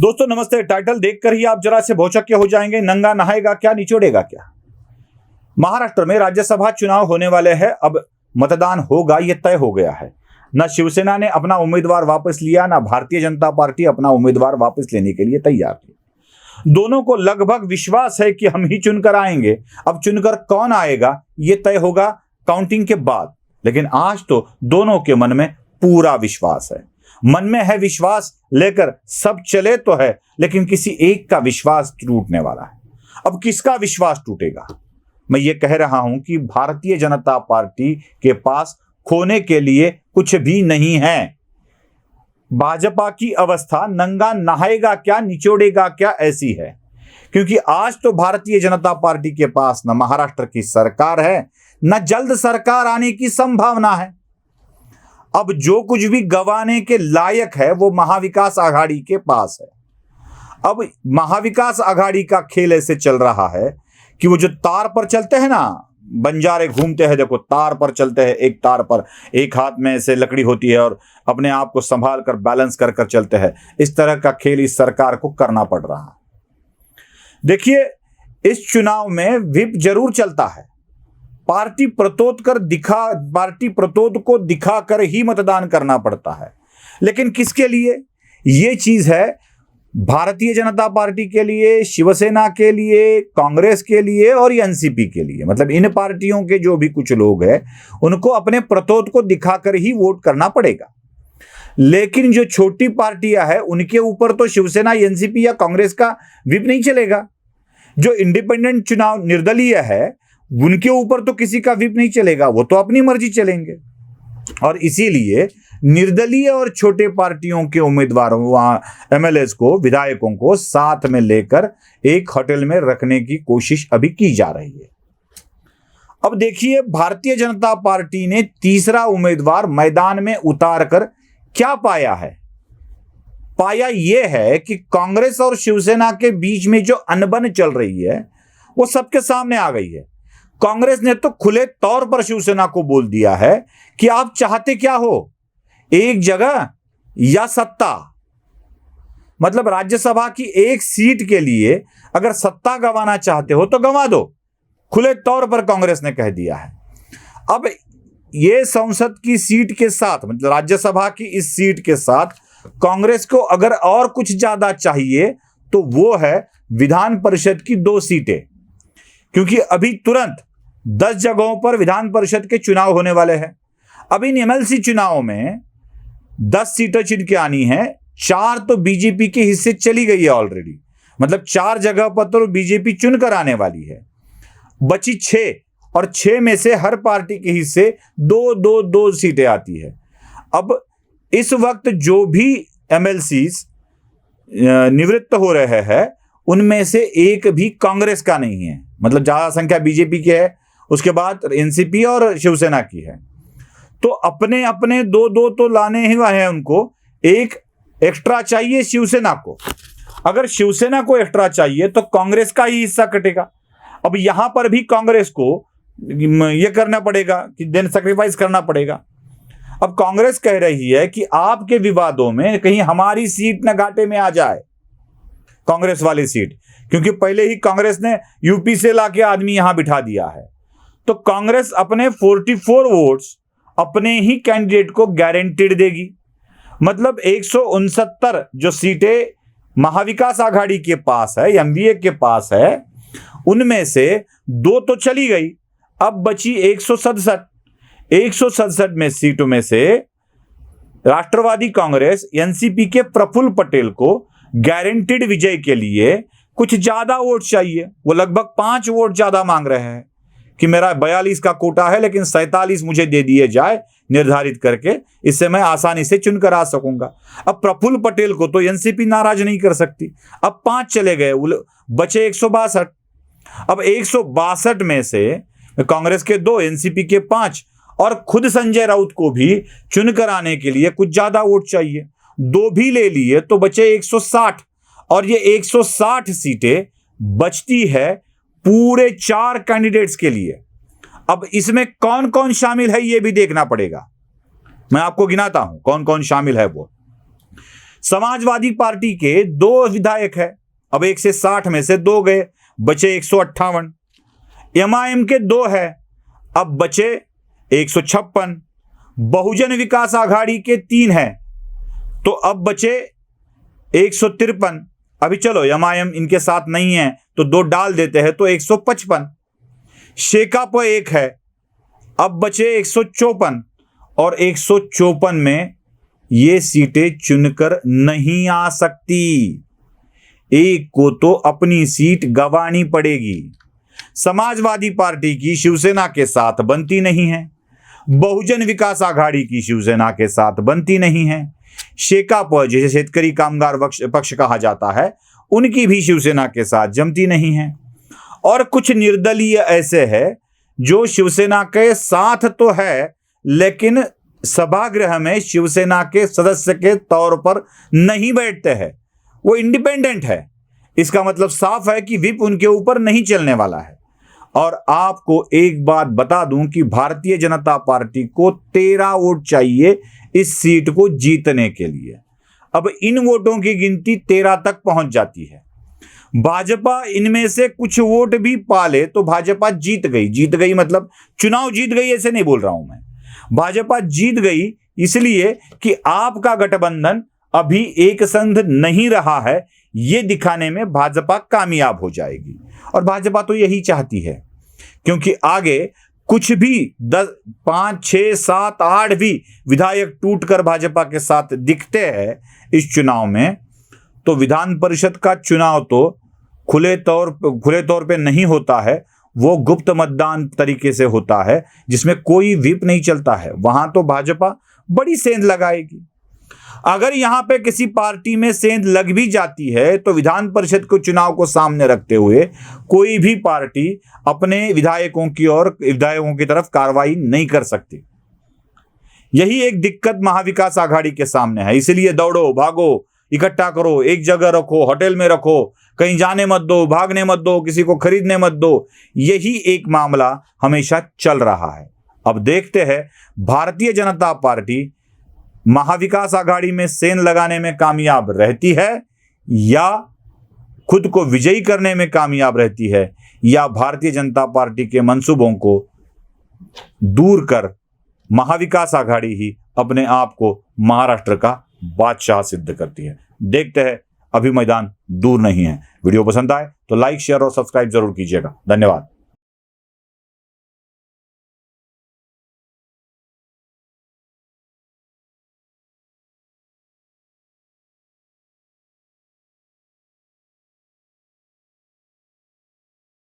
दोस्तों नमस्ते। टाइटल देखकर ही आप जरा से भौचक्के हो जाएंगे। नंगा नहाएगा क्या, निचोड़ेगा क्या। महाराष्ट्र में राज्यसभा चुनाव होने वाले हैं। अब मतदान होगा, यह तय हो गया है। न शिवसेना ने अपना उम्मीदवार वापस लिया, न भारतीय जनता पार्टी अपना उम्मीदवार वापस लेने के लिए तैयार थी। दोनों को लगभग विश्वास है कि हम ही चुनकर आएंगे। अब चुनकर कौन आएगा यह तय होगा काउंटिंग के बाद, लेकिन आज तो दोनों के मन में पूरा विश्वास है। मन में है विश्वास, लेकर सब चले तो है, लेकिन किसी एक का विश्वास टूटने वाला है। अब किसका विश्वास टूटेगा? मैं ये कह रहा हूं कि भारतीय जनता पार्टी के पास खोने के लिए कुछ भी नहीं है। भाजपा की अवस्था नंगा नहाएगा क्या, निचोड़ेगा क्या ऐसी है, क्योंकि आज तो भारतीय जनता पार्टी के पास न महाराष्ट्र की सरकार है, न जल्द सरकार आने की संभावना है। अब जो कुछ भी गंवाने के लायक है वो महाविकास आघाड़ी के पास है। अब महाविकास आघाड़ी का खेल ऐसे चल रहा है कि वो जो तार पर चलते हैं ना, बंजारे घूमते हैं, देखो तार पर चलते हैं, एक तार पर एक हाथ में ऐसे लकड़ी होती है और अपने आप को संभाल कर बैलेंस कर कर चलते हैं। इस तरह का खेल इस सरकार को करना पड़ रहा है। देखिए, इस चुनाव में व्हिप जरूर चलता है। पार्टी प्रतोद को दिखाकर ही मतदान करना पड़ता है, लेकिन किसके लिए? यह चीज है भारतीय जनता पार्टी के लिए, शिवसेना के लिए, कांग्रेस के लिए और एनसीपी के लिए। मतलब इन पार्टियों के जो भी कुछ लोग हैं उनको अपने प्रतोद को दिखाकर ही वोट करना पड़ेगा। लेकिन जो छोटी पार्टियां हैं उनके ऊपर तो शिवसेना, एनसीपी या कांग्रेस का व्हिप नहीं चलेगा। जो इंडिपेंडेंट चुनाव निर्दलीय है उनके ऊपर तो किसी का व्हिप नहीं चलेगा, वो तो अपनी मर्जी चलेंगे। और इसीलिए निर्दलीय और छोटे पार्टियों के उम्मीदवारों, वहां एमएलएस को, विधायकों को साथ में लेकर एक होटल में रखने की कोशिश अभी की जा रही है। अब देखिए, भारतीय जनता पार्टी ने तीसरा उम्मीदवार मैदान में उतारकर क्या पाया है? पाया यह है कि कांग्रेस और शिवसेना के बीच में जो अनबन चल रही है वो सबके सामने आ गई है। कांग्रेस ने तो खुले तौर पर शिवसेना को बोल दिया है कि आप चाहते क्या हो, एक जगह या सत्ता। मतलब राज्यसभा की एक सीट के लिए अगर सत्ता गंवाना चाहते हो तो गंवा दो, खुले तौर पर कांग्रेस ने कह दिया है। अब ये संसद की सीट के साथ, मतलब राज्यसभा की इस सीट के साथ कांग्रेस को अगर और कुछ ज्यादा चाहिए तो वो है विधान परिषद की 2 सीटें, क्योंकि अभी तुरंत 10 जगहों पर विधान परिषद के चुनाव होने वाले हैं। अब इन एमएलसी चुनाव में 10 सीटें चुन के आनी है। 4 तो बीजेपी के हिस्से चली गई है ऑलरेडी, मतलब 4 जगह पर तो बीजेपी चुनकर आने वाली है। बची 6, और 6 में से हर पार्टी के हिस्से 2 सीटें आती है। अब इस वक्त जो भी एमएलसीज निवृत्त हो रहे हैं उनमें से एक भी कांग्रेस का नहीं है। मतलब ज्यादा संख्या बीजेपी की है, उसके बाद एनसीपी और शिवसेना की है। तो अपने अपने 2 तो लाने ही हैं उनको। एक एक्स्ट्रा चाहिए शिवसेना को। अगर शिवसेना को एक्स्ट्रा चाहिए तो कांग्रेस का ही हिस्सा कटेगा। अब यहां पर भी कांग्रेस को यह करना पड़ेगा कि देन सैक्रिफाइस करना पड़ेगा। अब कांग्रेस कह रही है कि आपके विवादों में कहीं हमारी सीट न घाटे में आ जाए, कांग्रेस वाली सीट, क्योंकि पहले ही कांग्रेस ने यूपी से लाके आदमी यहां बिठा दिया है। तो कांग्रेस अपने 44 वोट्स अपने ही कैंडिडेट को गारंटीड देगी। मतलब 169 जो सीटें महाविकास आघाड़ी के पास है, एमवीए के पास है, उनमें से 2 तो चली गई। अब बची 167। 167 में सीटों में से राष्ट्रवादी कांग्रेस, एनसीपी के प्रफुल्ल पटेल को गारंटीड विजय के लिए कुछ ज्यादा वोट चाहिए। वो लगभग 5 वोट ज्यादा मांग रहे हैं कि मेरा 42 का कोटा है, लेकिन 47 मुझे दे दिए जाए निर्धारित करके, इससे मैं आसानी से चुनकर आ सकूंगा। अब प्रफुल्ल पटेल को तो एनसीपी नाराज नहीं कर सकती। अब 5 चले गए, बचे 162। अब 162 में से कांग्रेस के 2, एनसीपी के 5 और खुद संजय राउत को भी चुनकर आने के लिए कुछ ज्यादा वोट चाहिए। 2 भी ले लिए तो बचे 160, और ये 160 सीटें बचती है पूरे 4 कैंडिडेट्स के लिए। अब इसमें कौन कौन शामिल है ये भी देखना पड़ेगा। मैं आपको गिनाता हूं कौन कौन शामिल है। वो समाजवादी पार्टी के 2 विधायक है, अब 160 में से 2 गए, बचे 158। एमआईएम के 2 है, अब बचे 156। बहुजन विकास आघाड़ी के 3 है, तो अब बचे 153। अभी चलो एमआईएम इनके साथ नहीं है तो 2 डाल देते हैं तो 155। शेकाप 1 है, अब बचे 154, और 154 में ये सीटें चुनकर नहीं आ सकती, एक को तो अपनी सीट गंवानी पड़ेगी। समाजवादी पार्टी की शिवसेना के साथ बनती नहीं है, बहुजन विकास आघाड़ी की शिवसेना के साथ बनती नहीं है, शेकाप जिसे शेतकरी कामगार पक्ष कहा जाता है उनकी भी शिवसेना के साथ जमती नहीं है, और कुछ निर्दलीय ऐसे है जो शिवसेना के साथ तो है लेकिन सभागृह में शिवसेना के सदस्य के तौर पर नहीं बैठते हैं, वो इंडिपेंडेंट है। इसका मतलब साफ है कि व्हिप उनके ऊपर नहीं चलने वाला है। और आपको एक बात बता दूं कि भारतीय जनता पार्टी को 13 वोट चाहिए इस सीट को जीतने के लिए। अब इन वोटों की गिनती 13 तक पहुंच जाती है। भाजपा इनमें से कुछ वोट भी पा ले तो भाजपा जीत गई मतलब चुनाव जीत गई ऐसे नहीं बोल रहा हूं मैं। भाजपा जीत गई इसलिए कि आपका गठबंधन अभी एक संघ नहीं रहा है, यह दिखाने में भाजपा कामयाब हो जाएगी। और भाजपा तो यही चाहती है, क्योंकि आगे कुछ भी 10, 5, 6, 7, 8 भी विधायक टूटकर भाजपा के साथ दिखते हैं इस चुनाव में, तो विधान परिषद का चुनाव तो खुले तौर पे नहीं होता है, वो गुप्त मतदान तरीके से होता है जिसमें कोई व्हिप नहीं चलता है। वहां तो भाजपा बड़ी सेंध लगाएगी। अगर यहां पे किसी पार्टी में सेंध लग भी जाती है तो विधान परिषद के चुनाव को सामने रखते हुए कोई भी पार्टी अपने विधायकों की तरफ कार्रवाई नहीं कर सकती। यही एक दिक्कत महाविकास आघाड़ी के सामने है। इसलिए दौड़ो भागो, इकट्ठा करो, एक जगह रखो, होटल में रखो, कहीं जाने मत दो, भागने मत दो, किसी को खरीदने मत दो, यही एक मामला हमेशा चल रहा है। अब देखते हैं भारतीय जनता पार्टी महाविकास आघाड़ी में सेंध लगाने में कामयाब रहती है या खुद को विजयी करने में कामयाब रहती है, या भारतीय जनता पार्टी के मंसूबों को दूर कर महाविकास आघाड़ी ही अपने आप को महाराष्ट्र का बादशाह सिद्ध करती है। देखते हैं, अभी मैदान दूर नहीं है। वीडियो पसंद आए तो लाइक, शेयर और सब्सक्राइब जरूर कीजिएगा। धन्यवाद।